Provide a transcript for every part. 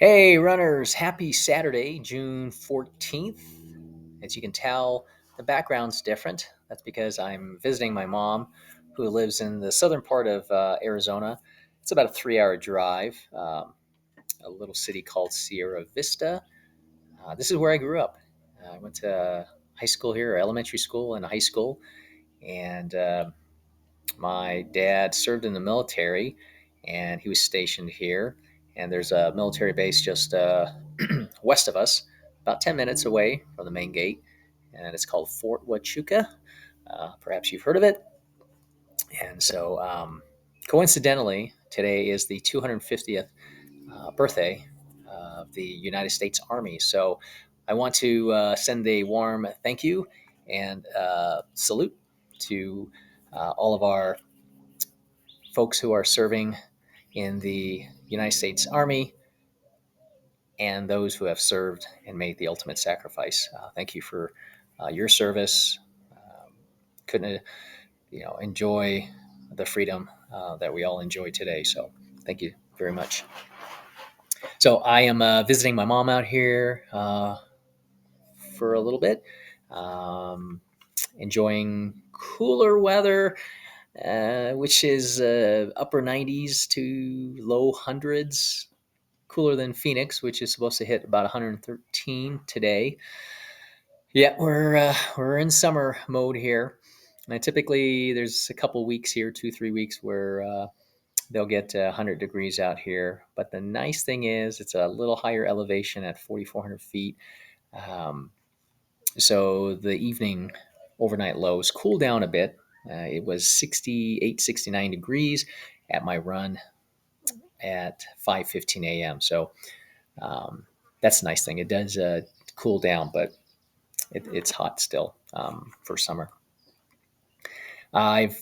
Hey, runners, happy Saturday, June 14th. As you can tell, the background's different. That's because I'm visiting my mom, who lives in the southern part of Arizona. It's about a 3 hour drive, a little city called Sierra Vista. This is where I grew up. I went to high school here, elementary school, and high school. And my dad served in the military, and he was stationed here. And there's a military base just west of us, about 10 minutes away from the main gate, and it's called Fort Huachuca. Perhaps you've heard of it. And so, coincidentally, today is the 250th birthday of the United States Army. So, I want to send a warm thank you and salute to all of our folks who are serving in the United States Army and those who have served and made the ultimate sacrifice. Thank you for your service. Couldn't enjoy the freedom that we all enjoy today. So thank you very much. So I am visiting my mom out here for a little bit, um, enjoying cooler weather, which is upper 90s to low hundreds, cooler than Phoenix, which is supposed to hit about 113 today. Yeah, we're in summer mode here. And typically, there's a couple weeks here, 2 3 weeks, where they'll get 100 degrees out here. But the nice thing is, it's a little higher elevation at 4,400 feet. Um, so the evening overnight lows cool down a bit. It was 68, 69 degrees at my run at 5:15 a.m. So that's a nice thing. It does cool down, but it's hot still for summer. I've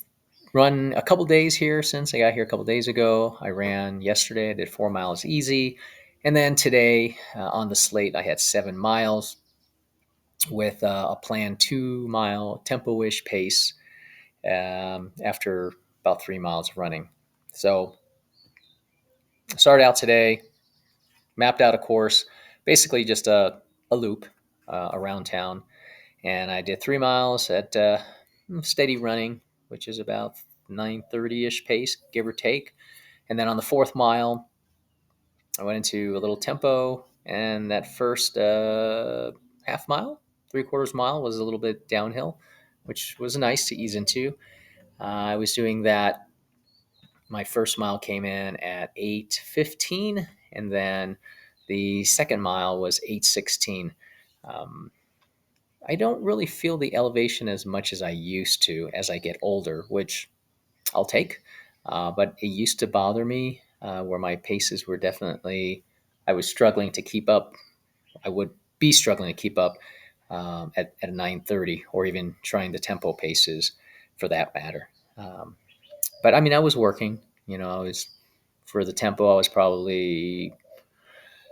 run a couple days here since I got here a couple days ago. I ran yesterday. I did 4 miles easy. And then today on the slate, I had 7 miles with a planned 2 mile tempo ish pace after about 3 miles of running. So I started out today, mapped out a course, basically just a loop around town. And I did 3 miles at steady running, which is about 9:30 ish pace, give or take. And then on the fourth mile, I went into a little tempo, and that first half mile, 3/4 mile, was a little bit downhill, which was nice to ease into. I was doing that. My first mile came in at 8:15, and then the second mile was 8:16. Um, I don't really feel the elevation as much as I used to as I get older, which I'll take. But it used to bother me where my paces were definitely, I was struggling to keep up. I would be struggling to keep up at 9:30 or even trying the tempo paces for that matter. But I mean, I was working, I was for the tempo, I was probably,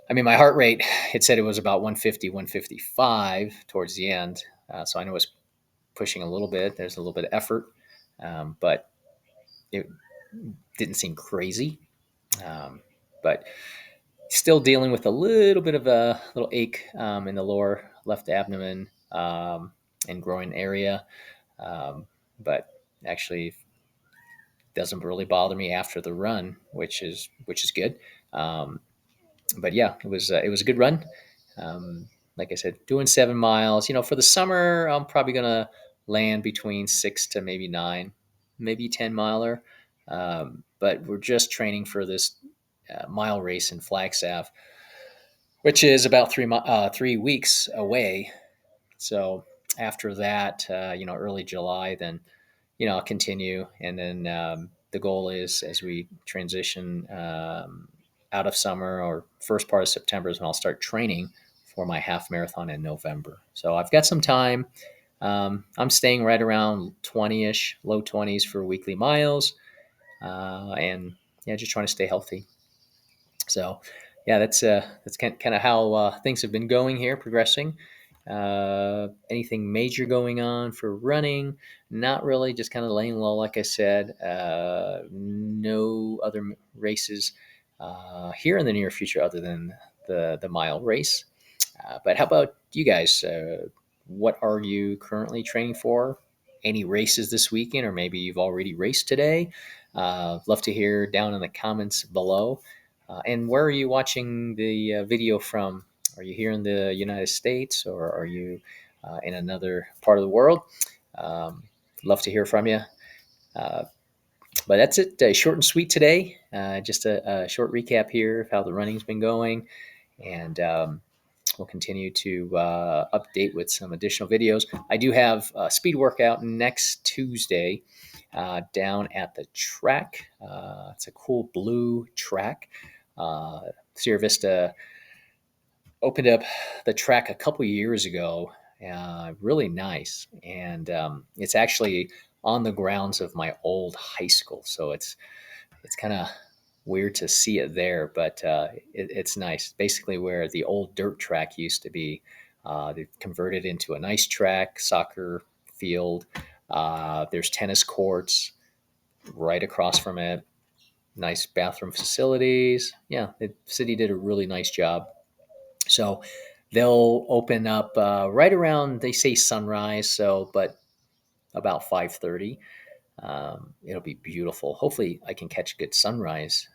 I mean, my heart rate, it said it was about 150, 155 towards the end. So I know it's pushing a little bit. There's a little bit of effort, but it didn't seem crazy. But still dealing with a little bit of a little ache in the lower left abdomen and groin area. But actually doesn't really bother me after the run, which is good. Um, but yeah, it was a good run. Like I said, doing 7 miles. For the summer, I'm probably gonna land between 6 to maybe 9, maybe 10 miler. But we're just training for this mile race in Flagstaff, which is about 3 weeks away. So after that, early July, then I'll continue, and then the goal is as we transition out of summer or first part of September is when I'll start training for my half marathon in November. So I've got some time. I'm staying right around 20ish, low 20s for weekly miles, and yeah, just trying to stay healthy. So yeah, that's kind of how things have been going here, progressing. Anything major going on for running? Not really, just kind of laying low, like I said. No other races here in the near future other than the mile race. But how about you guys? What are you currently training for? Any races this weekend, or maybe you've already raced today? Love to hear down in the comments below. And where are you watching the video from? Are you here in the United States, or are you in another part of the world? Um, Love to hear from you. Uh, but that's it. Short and sweet today. Just a short recap here of how the running's been going. And we'll continue to update with some additional videos. I do have a speed workout next Tuesday down at the track. It's a cool blue track. Sierra Vista opened up the track a couple years ago. Really nice, and it's actually on the grounds of my old high school. So it's kind of weird to see it there, but it's nice. Basically, where the old dirt track used to be, they converted into a nice track, soccer field. There's tennis courts right across from it. Nice bathroom facilities. Yeah, the city did a really nice job. So they'll open up right around, they say sunrise. So, but about 5:30. It'll be beautiful. Hopefully, I can catch a good sunrise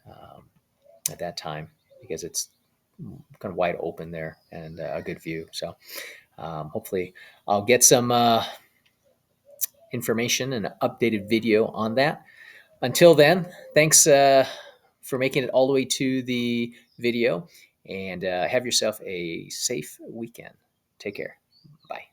at that time because it's kind of wide open there and a good view. So hopefully, I'll get some information and an updated video on that. Until then, thanks for making it all the way to the video, and have yourself a safe weekend. Take care. Bye.